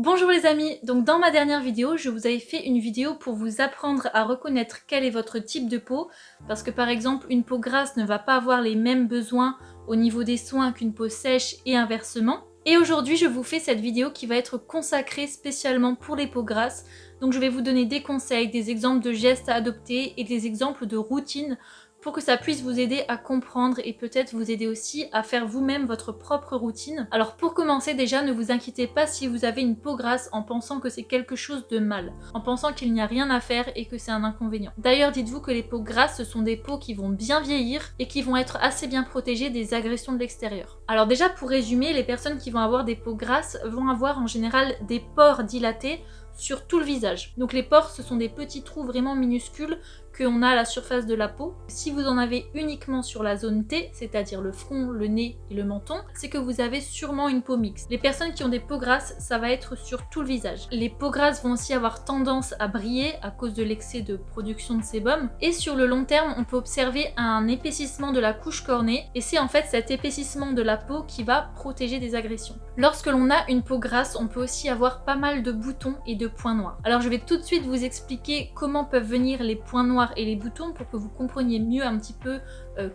Bonjour les amis, donc dans ma dernière vidéo, je vous avais fait une vidéo pour vous apprendre à reconnaître quel est votre type de peau, parce que par exemple une peau grasse ne va pas avoir les mêmes besoins au niveau des soins qu'une peau sèche et inversement. Et aujourd'hui je vous fais cette vidéo qui va être consacrée spécialement pour les peaux grasses, donc je vais vous donner des conseils, des exemples de gestes à adopter et des exemples de routines pour que ça puisse vous aider à comprendre et peut-être vous aider aussi à faire vous-même votre propre routine. Alors pour commencer déjà, ne vous inquiétez pas si vous avez une peau grasse en pensant que c'est quelque chose de mal, en pensant qu'il n'y a rien à faire et que c'est un inconvénient. D'ailleurs, dites-vous que les peaux grasses, ce sont des peaux qui vont bien vieillir et qui vont être assez bien protégées des agressions de l'extérieur. Alors déjà, pour résumer, les personnes qui vont avoir des peaux grasses vont avoir en général des pores dilatés sur tout le visage. Donc les pores, ce sont des petits trous vraiment minuscules qu'on a à la surface de la peau. Si vous en avez uniquement sur la zone T, c'est-à-dire le front, le nez et le menton, c'est que vous avez sûrement une peau mixte. Les personnes qui ont des peaux grasses, ça va être sur tout le visage. Les peaux grasses vont aussi avoir tendance à briller à cause de l'excès de production de sébum. Et sur le long terme, on peut observer un épaississement de la couche cornée. Et c'est en fait cet épaississement de la peau qui va protéger des agressions. Lorsque l'on a une peau grasse, on peut aussi avoir pas mal de boutons et de points noirs. Alors je vais tout de suite vous expliquer comment peuvent venir les points noirs et les boutons pour que vous compreniez mieux un petit peu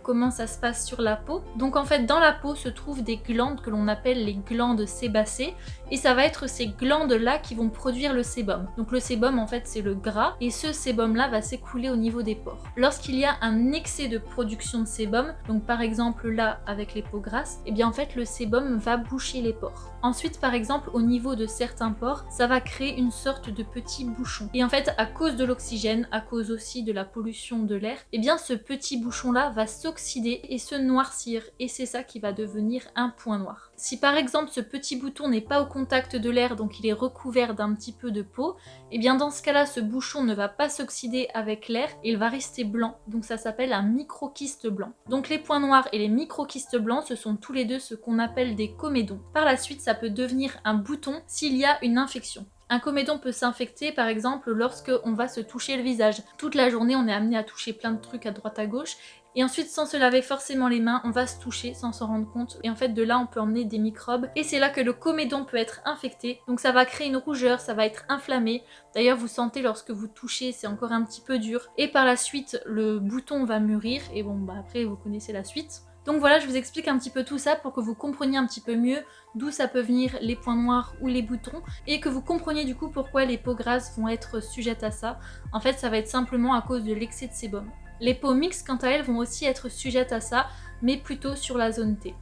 comment ça se passe sur la peau. Donc en fait dans la peau se trouvent des glandes que l'on appelle les glandes sébacées et ça va être ces glandes là qui vont produire le sébum. Donc le sébum en fait c'est le gras et ce sébum là va s'écouler au niveau des pores. Lorsqu'il y a un excès de production de sébum, donc par exemple là avec les peaux grasses, et bien en fait le sébum va boucher les pores. Ensuite par exemple au niveau de certains pores, ça va créer une sorte de petit bouchon. Et en fait à cause de l'oxygène, à cause aussi de la pollution de l'air, et bien ce petit bouchon là va s'oxyder et se noircir et c'est ça qui va devenir un point noir. Si par exemple ce petit bouton n'est pas au contact de l'air, donc il est recouvert d'un petit peu de peau, et bien dans ce cas-là ce bouchon ne va pas s'oxyder avec l'air et il va rester blanc, donc ça s'appelle un microkyste blanc. Donc les points noirs et les microkystes blancs, ce sont tous les deux ce qu'on appelle des comédons. Par la suite ça peut devenir un bouton s'il y a une infection. Un comédon peut s'infecter par exemple lorsque on va se toucher le visage. Toute la journée on est amené à toucher plein de trucs à droite à gauche et ensuite sans se laver forcément les mains on va se toucher sans s'en rendre compte et en fait de là on peut emmener des microbes et c'est là que le comédon peut être infecté, donc ça va créer une rougeur, ça va être inflammé. D'ailleurs vous sentez lorsque vous touchez c'est encore un petit peu dur et par la suite le bouton va mûrir et bon bah après vous connaissez la suite. Donc voilà, je vous explique un petit peu tout ça pour que vous compreniez un petit peu mieux d'où ça peut venir les points noirs ou les boutons et que vous compreniez du coup pourquoi les peaux grasses vont être sujettes à ça. En fait, ça va être simplement à cause de l'excès de sébum. Les peaux mixtes, quant à elles, vont aussi être sujettes à ça, mais plutôt sur la zone T.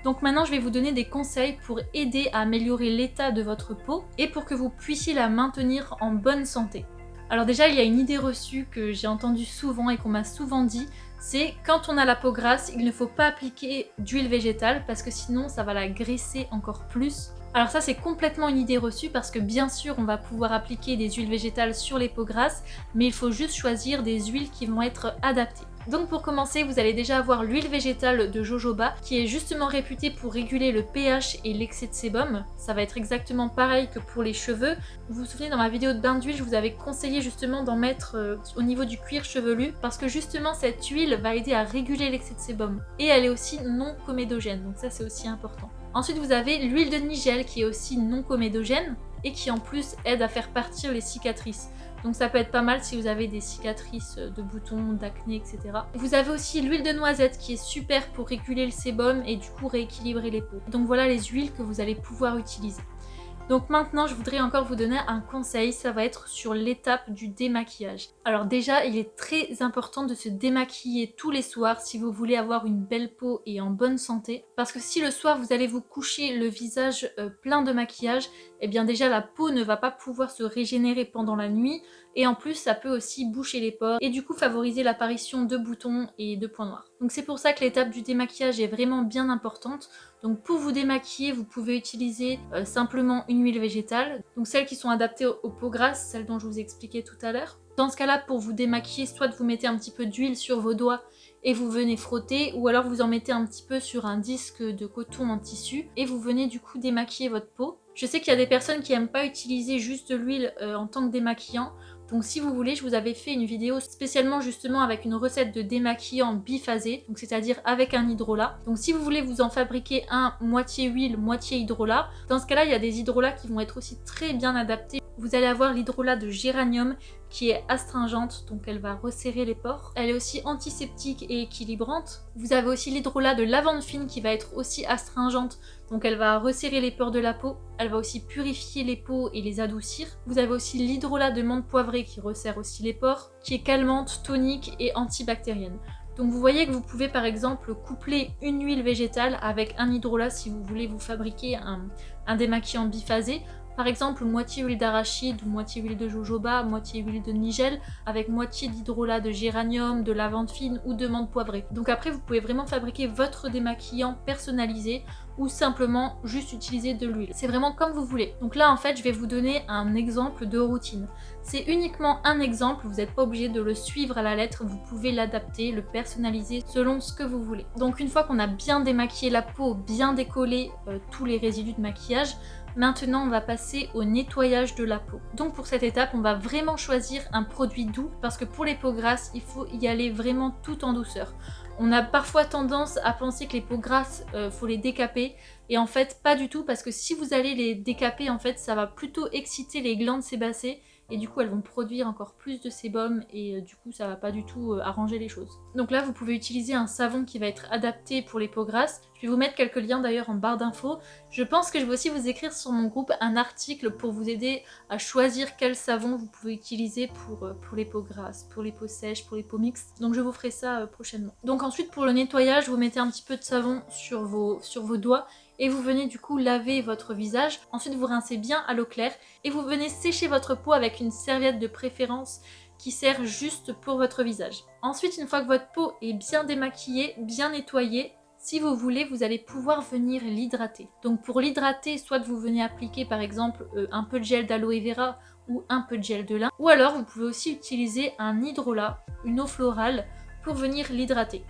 Donc maintenant, je vais vous donner des conseils pour aider à améliorer l'état de votre peau et pour que vous puissiez la maintenir en bonne santé. Alors déjà, il y a une idée reçue que j'ai entendue souvent et qu'on m'a souvent dit, c'est quand on a la peau grasse, il ne faut pas appliquer d'huile végétale parce que sinon ça va la graisser encore plus. Alors ça c'est complètement une idée reçue parce que bien sûr on va pouvoir appliquer des huiles végétales sur les peaux grasses, mais il faut juste choisir des huiles qui vont être adaptées. Donc pour commencer, vous allez déjà avoir l'huile végétale de jojoba qui est justement réputée pour réguler le pH et l'excès de sébum. Ça va être exactement pareil que pour les cheveux. Vous vous souvenez dans ma vidéo de bain d'huile, je vous avais conseillé justement d'en mettre au niveau du cuir chevelu parce que justement cette huile va aider à réguler l'excès de sébum. Et elle est aussi non comédogène, donc ça c'est aussi important. Ensuite vous avez l'huile de nigel qui est aussi non comédogène et qui en plus aide à faire partir les cicatrices. Donc ça peut être pas mal si vous avez des cicatrices de boutons, d'acné, etc. Vous avez aussi l'huile de noisette qui est super pour réguler le sébum et du coup rééquilibrer les peaux. Donc voilà les huiles que vous allez pouvoir utiliser. Donc maintenant je voudrais encore vous donner un conseil, ça va être sur l'étape du démaquillage. Alors déjà il est très important de se démaquiller tous les soirs si vous voulez avoir une belle peau et en bonne santé. Parce que si le soir vous allez vous coucher le visage plein de maquillage, et bien déjà la peau ne va pas pouvoir se régénérer pendant la nuit et en plus ça peut aussi boucher les pores et du coup favoriser l'apparition de boutons et de points noirs. Donc c'est pour ça que l'étape du démaquillage est vraiment bien importante. Donc pour vous démaquiller, vous pouvez utiliser simplement une huile végétale, donc celles qui sont adaptées aux peaux grasses, celles dont je vous ai expliqué tout à l'heure. Dans ce cas-là, pour vous démaquiller, soit vous mettez un petit peu d'huile sur vos doigts et vous venez frotter, ou alors vous en mettez un petit peu sur un disque de coton en tissu et vous venez du coup démaquiller votre peau. Je sais qu'il y a des personnes qui n'aiment pas utiliser juste de l'huile en tant que démaquillant. Donc si vous voulez, je vous avais fait une vidéo spécialement justement avec une recette de démaquillant biphasé, donc c'est-à-dire avec un hydrolat. Donc si vous voulez vous en fabriquer un moitié huile, moitié hydrolat, dans ce cas-là, il y a des hydrolats qui vont être aussi très bien adaptés. Vous allez avoir l'hydrolat de géranium qui est astringente, donc elle va resserrer les pores. Elle est aussi antiseptique et équilibrante. Vous avez aussi l'hydrolat de lavande fine qui va être aussi astringente, donc elle va resserrer les pores de la peau. Elle va aussi purifier les peaux et les adoucir. Vous avez aussi l'hydrolat de menthe poivrée qui resserre aussi les pores, qui est calmante, tonique et antibactérienne. Donc vous voyez que vous pouvez par exemple coupler une huile végétale avec un hydrolat si vous voulez vous fabriquer un démaquillant biphasé. Par exemple, moitié huile d'arachide, moitié huile de jojoba, moitié huile de nigel, avec moitié d'hydrolat de géranium, de lavande fine ou de menthe poivrée. Donc après, vous pouvez vraiment fabriquer votre démaquillant personnalisé ou simplement juste utiliser de l'huile. C'est vraiment comme vous voulez. Donc là, en fait, je vais vous donner un exemple de routine. C'est uniquement un exemple, vous n'êtes pas obligé de le suivre à la lettre, vous pouvez l'adapter, le personnaliser selon ce que vous voulez. Donc une fois qu'on a bien démaquillé la peau, bien décollé tous les résidus de maquillage, maintenant, on va passer au nettoyage de la peau. Donc pour cette étape, on va vraiment choisir un produit doux parce que pour les peaux grasses, il faut y aller vraiment tout en douceur. On a parfois tendance à penser que les peaux grasses, faut les décaper et en fait pas du tout parce que si vous allez les décaper, en fait ça va plutôt exciter les glandes sébacées et du coup elles vont produire encore plus de sébum et du coup ça va pas du tout arranger les choses. Donc là vous pouvez utiliser un savon qui va être adapté pour les peaux grasses. Je vais vous mettre quelques liens d'ailleurs en barre d'infos. Je pense que je vais aussi vous écrire sur mon groupe un article pour vous aider à choisir quel savon vous pouvez utiliser pour les peaux grasses, pour les peaux sèches, pour les peaux mixtes. Donc je vous ferai ça prochainement. Donc ensuite pour le nettoyage, vous mettez un petit peu de savon sur vos doigts et vous venez du coup laver votre visage. Ensuite vous rincez bien à l'eau claire et vous venez sécher votre peau avec une serviette de préférence qui sert juste pour votre visage. Ensuite, une fois que votre peau est bien démaquillée, bien nettoyée, si vous voulez, vous allez pouvoir venir l'hydrater. Donc pour l'hydrater, soit vous venez appliquer par exemple un peu de gel d'aloe vera ou un peu de gel de lin, ou alors vous pouvez aussi utiliser un hydrolat, une eau florale, pour venir l'hydrater.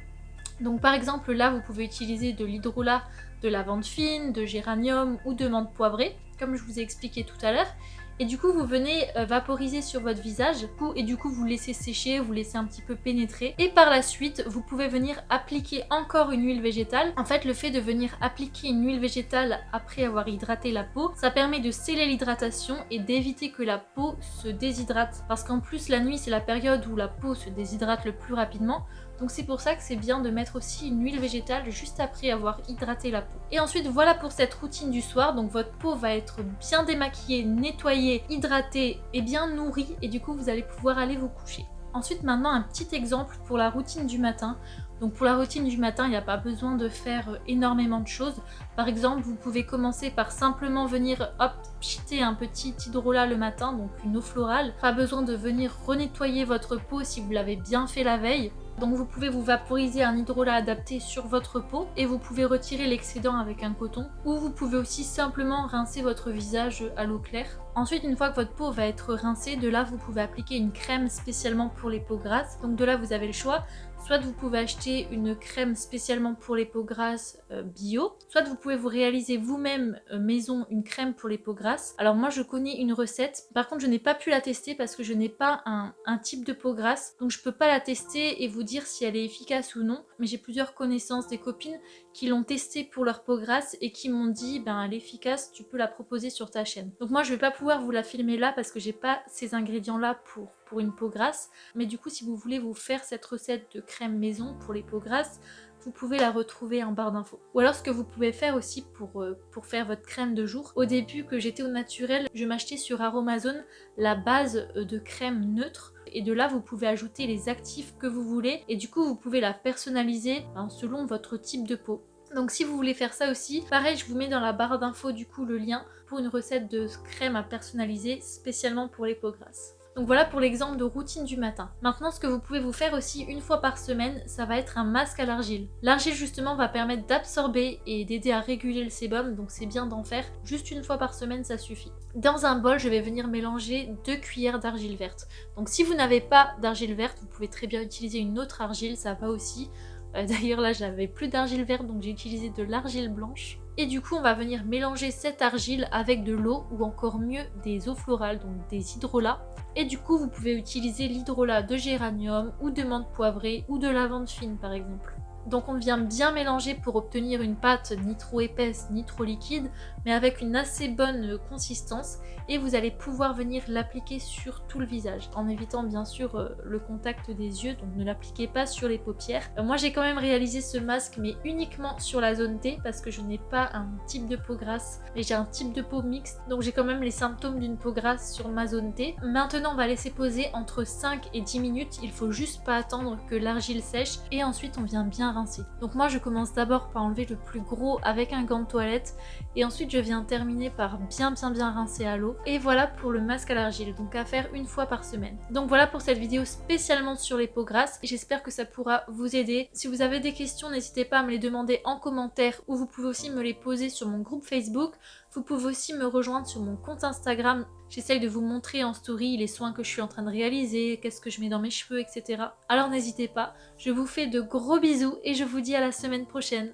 Donc par exemple là, vous pouvez utiliser de l'hydrolat de lavande fine, de géranium ou de menthe poivrée, comme je vous ai expliqué tout à l'heure. Et du coup vous venez vaporiser sur votre visage et du coup vous laissez sécher, vous laissez un petit peu pénétrer et par la suite vous pouvez venir appliquer encore une huile végétale. En fait le fait de venir appliquer une huile végétale après avoir hydraté la peau, ça permet de sceller l'hydratation et d'éviter que la peau se déshydrate parce qu'en plus la nuit c'est la période où la peau se déshydrate le plus rapidement. Donc c'est pour ça que c'est bien de mettre aussi une huile végétale juste après avoir hydraté la peau. Et ensuite voilà pour cette routine du soir. Donc votre peau va être bien démaquillée, nettoyée, hydratée et bien nourrie et du coup vous allez pouvoir aller vous coucher. Ensuite maintenant un petit exemple pour la routine du matin. Donc pour la routine du matin, il n'y a pas besoin de faire énormément de choses. Par exemple, vous pouvez commencer par simplement venir pchiter un petit hydrolat le matin, donc une eau florale. Pas besoin de venir renettoyer votre peau si vous l'avez bien fait la veille. Donc vous pouvez vous vaporiser un hydrolat adapté sur votre peau et vous pouvez retirer l'excédent avec un coton ou vous pouvez aussi simplement rincer votre visage à l'eau claire. Ensuite, une fois que votre peau va être rincée, de là vous pouvez appliquer une crème spécialement pour les peaux grasses. Donc de là vous avez le choix. Soit vous pouvez acheter une crème spécialement pour les peaux grasses bio, soit vous pouvez vous réaliser vous-même maison une crème pour les peaux grasses. Alors moi je connais une recette, par contre je n'ai pas pu la tester parce que je n'ai pas un type de peau grasse, donc je peux pas la tester et vous dire si elle est efficace ou non, mais j'ai plusieurs connaissances, des copines qui l'ont testée pour leur peau grasse et qui m'ont dit elle est efficace, tu peux la proposer sur ta chaîne. Donc moi je vais pas pouvoir vous la filmer là parce que j'ai pas ces ingrédients là pour une peau grasse, mais du coup si vous voulez vous faire cette recette de crème maison pour les peaux grasses, vous pouvez la retrouver en barre d'infos. Ou alors ce que vous pouvez faire aussi pour faire votre crème de jour, au début que j'étais au naturel, je m'achetais sur Aromazone la base de crème neutre et de là vous pouvez ajouter les actifs que vous voulez et du coup vous pouvez la personnaliser selon votre type de peau. Donc si vous voulez faire ça aussi, pareil je vous mets dans la barre d'infos du coup le lien pour une recette de crème à personnaliser spécialement pour les peaux grasses. Donc voilà pour l'exemple de routine du matin. Maintenant ce que vous pouvez vous faire aussi une fois par semaine, ça va être un masque à l'argile. L'argile justement va permettre d'absorber et d'aider à réguler le sébum, donc c'est bien d'en faire juste une fois par semaine, ça suffit. Dans un bol je vais venir mélanger 2 cuillères d'argile verte. Donc si vous n'avez pas d'argile verte, vous pouvez très bien utiliser une autre argile, ça va aussi. D'ailleurs là j'avais plus d'argile verte donc j'ai utilisé de l'argile blanche. Et du coup on va venir mélanger cette argile avec de l'eau ou encore mieux des eaux florales, donc des hydrolats. Et du coup vous pouvez utiliser l'hydrolat de géranium ou de menthe poivrée ou de lavande fine par exemple. Donc on vient bien mélanger pour obtenir une pâte ni trop épaisse ni trop liquide, mais avec une assez bonne consistance, et vous allez pouvoir venir l'appliquer sur tout le visage, en évitant bien sûr le contact des yeux, donc ne l'appliquez pas sur les paupières. Moi j'ai quand même réalisé ce masque mais uniquement sur la zone T parce que je n'ai pas un type de peau grasse, mais j'ai un type de peau mixte, donc j'ai quand même les symptômes d'une peau grasse sur ma zone T. Maintenant on va laisser poser entre 5 et 10 minutes, il faut juste pas attendre que l'argile sèche, et ensuite on vient bien rincer. Donc moi je commence d'abord par enlever le plus gros avec un gant de toilette, et ensuite je viens terminer par bien rincer à l'eau. Et voilà pour le masque à l'argile, donc à faire une fois par semaine. Donc voilà pour cette vidéo spécialement sur les peaux grasses, j'espère que ça pourra vous aider. Si vous avez des questions, n'hésitez pas à me les demander en commentaire, ou vous pouvez aussi me les poser sur mon groupe Facebook. Vous pouvez aussi me rejoindre sur mon compte Instagram. J'essaye de vous montrer en story les soins que je suis en train de réaliser, qu'est-ce que je mets dans mes cheveux, etc. Alors n'hésitez pas. Je vous fais de gros bisous et je vous dis à la semaine prochaine.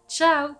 Ciao!